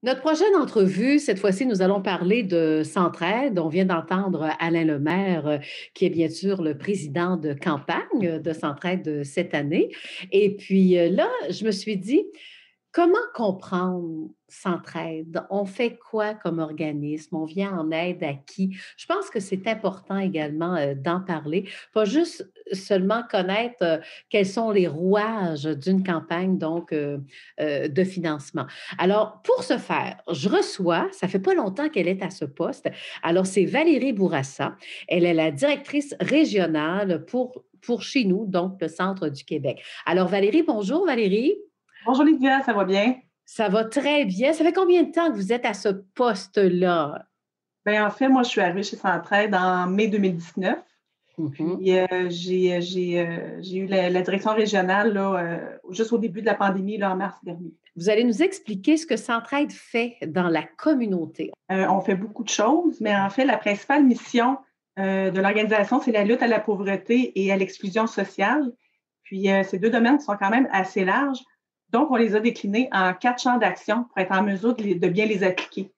Notre prochaine entrevue, cette fois-ci, nous allons parler de Centraide. On vient d'entendre Alain Lemaire, qui est bien sûr le président de campagne de Centraide cette année. Et puis là, je me suis dit, comment comprendre Centraide? On fait quoi comme organisme? On vient en aide à qui? Je pense que c'est important également d'en parler, pas juste seulement connaître quels sont les rouages d'une campagne de financement. Alors, pour ce faire, je reçois, ça fait pas longtemps qu'elle est à ce poste. Alors, c'est Valérie Bourassa. Elle est la directrice régionale pour chez nous, donc le centre du Québec. Alors, Valérie, bonjour Valérie. Bonjour Lydia, ça va bien? Ça va très bien. Ça fait combien de temps que vous êtes à ce poste-là? Ben, en fait, moi, je suis arrivée chez Centraide en mai 2019. Mhm. Puis, j'ai eu la direction régionale là, juste au début de la pandémie, là, en mars dernier. Vous allez nous expliquer ce que Centraide fait dans la communauté. On fait beaucoup de choses, mais en fait, la principale mission de l'organisation, c'est la lutte à la pauvreté et à l'exclusion sociale. Puis, ces deux domaines sont quand même assez larges. Donc, on les a déclinés en 4 champs d'action pour être en mesure de bien les appliquer.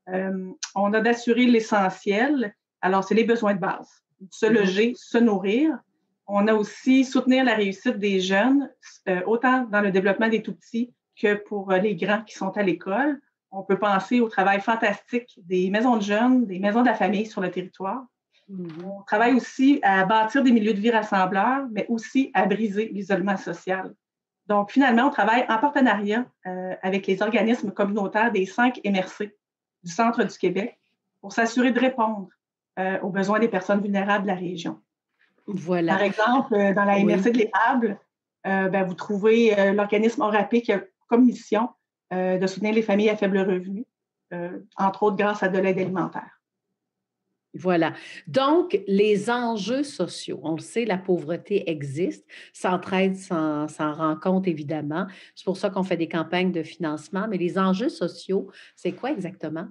On a d'assurer l'essentiel. Alors, c'est les besoins de base. Se Mhm. loger, se nourrir. On a aussi soutenir la réussite des jeunes, autant dans le développement des tout-petits que pour les grands qui sont à l'école. On peut penser au travail fantastique des maisons de jeunes, des maisons de la famille sur le territoire. Mhm. On travaille aussi à bâtir des milieux de vie rassembleurs, mais aussi à briser l'isolement social. Donc, finalement, on travaille en partenariat avec les organismes communautaires des 5 MRC du centre du Québec pour s'assurer de répondre aux besoins des personnes vulnérables de la région. Voilà. Par exemple, dans la Oui. MRC de l'Érable, vous trouvez l'organisme ORAPé qui a comme mission de soutenir les familles à faible revenu, entre autres grâce à de l'aide alimentaire. Voilà. Donc, les enjeux sociaux, on le sait, la pauvreté existe. Centraide s'en rend compte, évidemment. C'est pour ça qu'on fait des campagnes de financement. Mais les enjeux sociaux, c'est quoi exactement?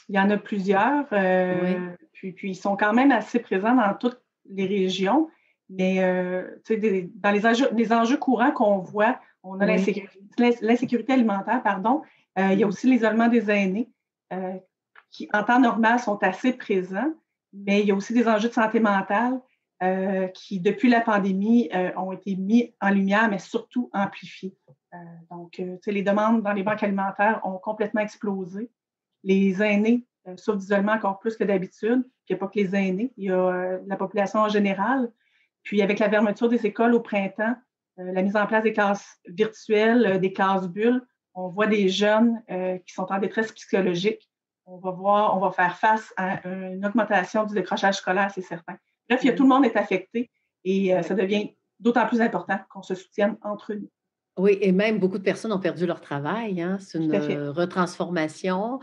Il y en a plusieurs, Oui. puis ils sont quand même assez présents dans toutes les régions. Mais dans les enjeux courants qu'on voit, on a Oui. l'insécurité alimentaire, pardon. Il y a Mhm. aussi l'isolement des aînés, euh, qui en temps normal sont assez présents, mais il y a aussi des enjeux de santé mentale qui, depuis la pandémie, ont été mis en lumière, mais surtout amplifiés. Les demandes dans les banques alimentaires ont complètement explosé. Les aînés souffrent d'isolement encore plus que d'habitude. Il n'y a pas que les aînés, il y a la population en général. Puis avec la fermeture des écoles au printemps, la mise en place des classes virtuelles, des classes bulles, on voit des jeunes qui sont en détresse psychologique. On va faire face à une augmentation du décrochage scolaire, c'est certain. Bref, tout Mhm. le monde est affecté et Oui. ça devient d'autant plus important qu'on se soutienne entre nous. Oui, et même beaucoup de personnes ont perdu leur travail, hein. C'est une Tout à fait. retransformation.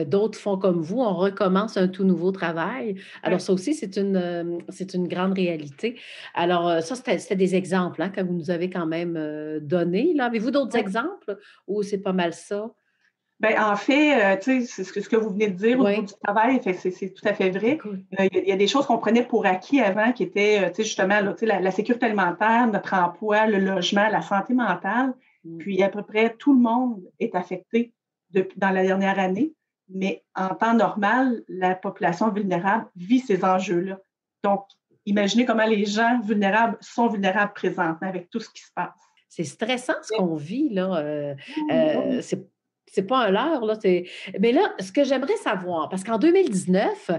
D'autres font comme vous, on recommence un tout nouveau travail. Alors Oui. ça aussi, c'est une grande réalité. Alors, ça, c'était des exemples, hein, que vous nous avez quand même, donnés, là. Avez-vous d'autres Oui. exemples ou c'est pas mal ça? Ben, en fait, c'est ce que vous venez de dire au niveau Oui, du travail, fait c'est tout à fait c'est vrai. cool. Il y a des choses qu'on prenait pour acquis avant qui étaient, justement, là, la sécurité alimentaire, notre emploi, le logement, la santé mentale. Mmh. Puis à peu près tout le monde est affecté dans la dernière année, mais en temps normal, la population vulnérable vit ces enjeux-là. Donc, imaginez comment les gens vulnérables sont vulnérables présentement avec tout ce qui se passe. C'est stressant ce qu'on vit là, Oui, oui, oui. c'est pas un leurre là, mais là, ce que j'aimerais savoir, parce qu'en 2019,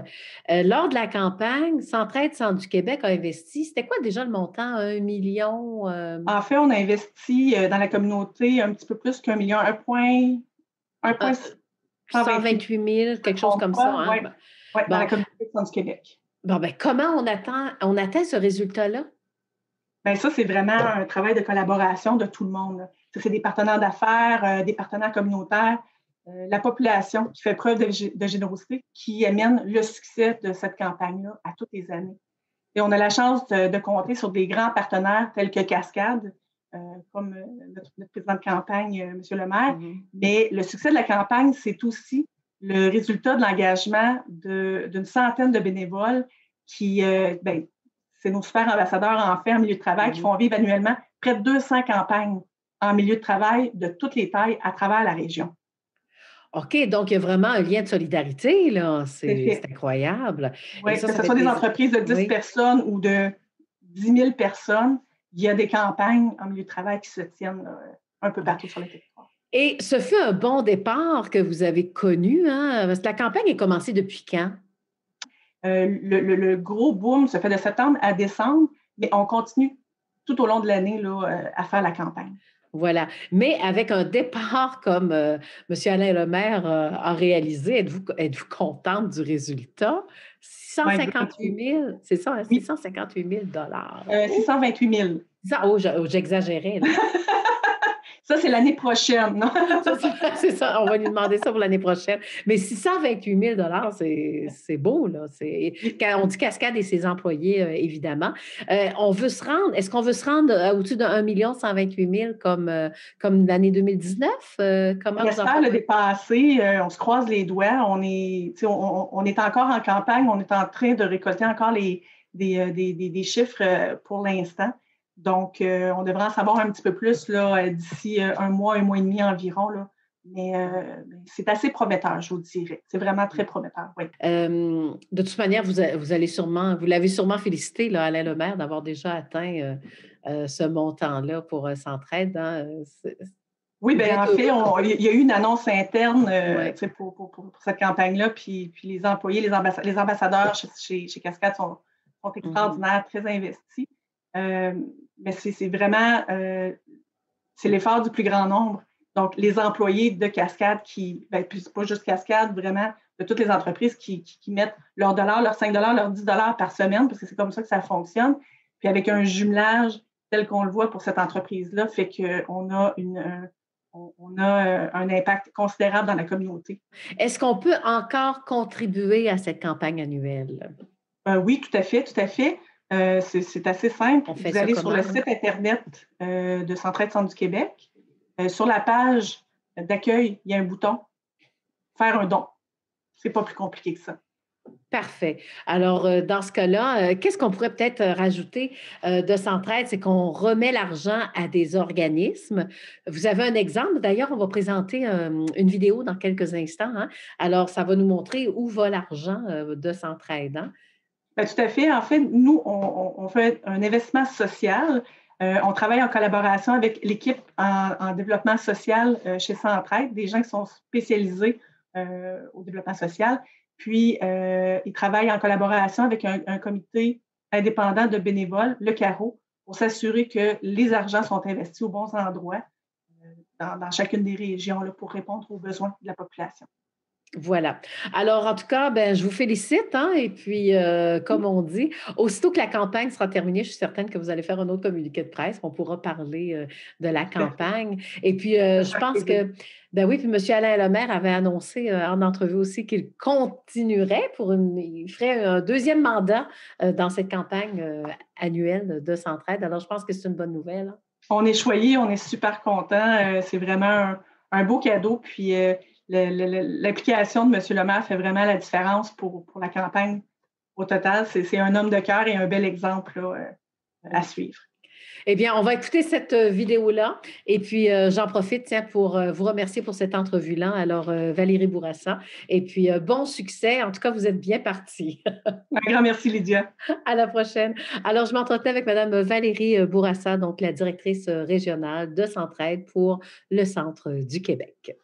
lors de la campagne, Centraide Centre du Québec a investi, c'était quoi déjà le montant? 1 000 000, En fait, on a investi dans la communauté un petit peu plus qu'un million, 1,128 128 000, je ne me quelque chose trompe comme ça, pas, hein? oui, ouais, dans Bon, la communauté du Centre du Québec. bon, ben, comment on atteint ce résultat-là? Bien, ça, c'est vraiment un travail de collaboration de tout le monde, là. Ça, c'est des partenaires d'affaires, des partenaires communautaires, la population qui fait preuve de générosité, qui amène le succès de cette campagne-là à toutes les années. Et on a la chance de compter sur des grands partenaires tels que Cascade, euh, comme notre président de campagne, M. Le Maire. Mmh. Mais le succès de la campagne, c'est aussi le résultat de l'engagement d'une centaine de bénévoles qui, c'est nos super ambassadeurs en fait en milieu de travail qui Mmh. font vivre annuellement près de 200 campagnes en milieu de travail de toutes les tailles à travers la région. OK, donc il y a vraiment un lien de solidarité, là. Tout à C'est fait. incroyable. Et Oui, ça que ce fait soit des plaisir. entreprises de 10 Oui. personnes ou de 10 000 personnes, il y a des campagnes en milieu de travail qui se tiennent un peu partout sur le territoire. Et ce fut un bon départ que vous avez connu, hein? Parce que la campagne est commencée depuis quand? Le gros boom se fait de septembre à décembre, mais on continue tout au long de l'année là, à faire la campagne. Voilà. Mais avec un départ comme, monsieur Alain Lemaire, a réalisé, êtes-vous contente du résultat? My 658 God, 000, c'est ça, hein? oui, 658 000. 628 000. Ça, j'exagérais, là. Ça, c'est l'année prochaine. Non? C'est ça, on va lui demander ça pour l'année prochaine. Mais 628 000 c'est beau, là. Oui. Quand on dit Cascade et ses employés, évidemment. Est-ce qu'on veut se rendre au-dessus de 1 128 000 comme l'année 2019? On Comment vous en espère le pensez? dépasser. On se croise les doigts. On est encore en campagne. On est en train de récolter encore des chiffres pour l'instant. Donc, on devrait en savoir un petit peu plus là, d'ici un mois et demi environ. Là. Mais c'est assez prometteur, je vous dirais. C'est vraiment très prometteur, oui. De toute manière, vous l'avez sûrement félicité, là, Alain Lemaire, d'avoir déjà atteint ce montant-là pour Centraide, hein. Oui, Il devait bien, en être fait, heureux. il y a eu une annonce interne Ouais. pour cette campagne-là, puis les employés, les ambassadeurs chez Cascade sont Mhm. extraordinaires, très investis. Euh, mais c'est vraiment c'est l'effort du plus grand nombre. Donc, les employés de Cascade puis c'est pas juste Cascade, vraiment, de toutes les entreprises qui mettent leurs dollars, leurs 5 leurs 10 par semaine, parce que c'est comme ça que ça fonctionne. Puis avec un jumelage tel qu'on le voit pour cette entreprise-là, fait qu'on a on a un impact considérable dans la communauté. Est-ce qu'on peut encore contribuer à cette campagne annuelle? Oui, tout à fait, tout à fait. C'est assez simple. On fait Vous ça allez sur comment, le là? site Internet de Centraide Centre du Québec. Sur la page d'accueil, il y a un bouton Faire un don. C'est pas plus compliqué que ça. Parfait. Alors, dans ce cas-là, qu'est-ce qu'on pourrait peut-être rajouter de Centraide? C'est qu'on remet l'argent à des organismes. Vous avez un exemple? D'ailleurs, on va présenter une vidéo dans quelques instants, hein. Alors, ça va nous montrer où va l'argent de Centraide, hein. Ben, tout à fait. En fait, nous, on fait un investissement social. On travaille en collaboration avec l'équipe en développement social chez Centraide, des gens qui sont spécialisés au développement social. Puis, ils travaillent en collaboration avec un comité indépendant de bénévoles, le CARO, pour s'assurer que les argents sont investis aux bons endroits dans chacune des régions là, pour répondre aux besoins de la population. Voilà. Alors, en tout cas, ben, je vous félicite, hein, et puis, comme on dit, aussitôt que la campagne sera terminée, je suis certaine que vous allez faire un autre communiqué de presse, on pourra parler, de la Tout à fait. campagne et puis, Ça je fait pense plaisir. que ben, oui, puis monsieur Alain Lemaire avait annoncé, en entrevue aussi qu'il continuerait il ferait un deuxième mandat, dans cette campagne, annuelle de Centraide. Alors je pense que c'est une bonne nouvelle, hein. On est choyés, on est super contents. C'est vraiment un beau cadeau. Puis l'implication de M. Lemaire fait vraiment la différence pour la campagne au total. C'est un homme de cœur et un bel exemple là, à suivre. Eh bien, on va écouter cette vidéo-là et puis, j'en profite, tiens, pour, vous remercier pour cette entrevue-là. Alors, Valérie Bourassa et puis, bon succès. En tout cas, vous êtes bien partis. Un grand merci, Lydia. À la prochaine. Alors, je m'entretenais avec madame Valérie, Bourassa, donc la directrice, régionale de Centraide pour le centre du Québec.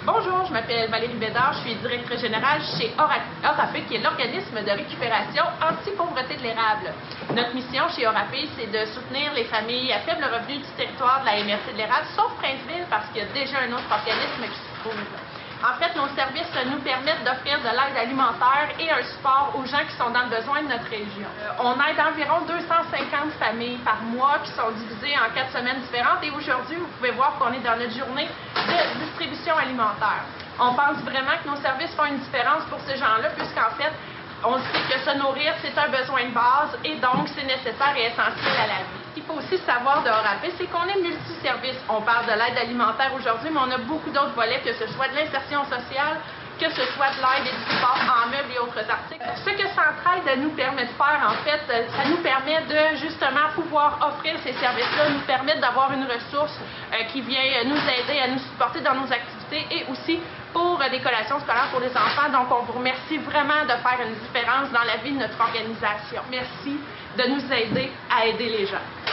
Bonjour, je m'appelle Valérie Bédard, je suis directrice générale chez ORAP, qui est l'organisme de récupération anti-pauvreté de l'érable. Notre mission chez ORAP, c'est de soutenir les familles à faible revenu du territoire de la MRC de l'érable, sauf Princeville, parce qu'il y a déjà un autre organisme qui se trouve. En fait, nos services nous permettent d'offrir de l'aide alimentaire et un support aux gens qui sont dans le besoin de notre région. On aide environ 250 familles par mois qui sont divisées en 4 semaines différentes et aujourd'hui, vous pouvez voir qu'on est dans notre journée de distribution alimentaire. On pense vraiment que nos services font une différence pour ces gens-là puisqu'en fait, on sait que se nourrir, c'est un besoin de base et donc c'est nécessaire et essentiel à la vie. qu'il faut aussi savoir de Horape, c'est qu'on est multiservice. On parle de l'aide alimentaire aujourd'hui, mais on a beaucoup d'autres volets, que ce soit de l'insertion sociale, que ce soit de l'aide et du support en meubles et autres articles. Ce que Centraide nous permet de faire, en fait, ça nous permet de justement pouvoir offrir ces services-là, nous permettre d'avoir une ressource qui vient nous aider à nous supporter dans nos activités et aussi pour des collations scolaires pour les enfants. Donc, on vous remercie vraiment de faire une différence dans la vie de notre organisation. Merci de nous aider à aider les gens.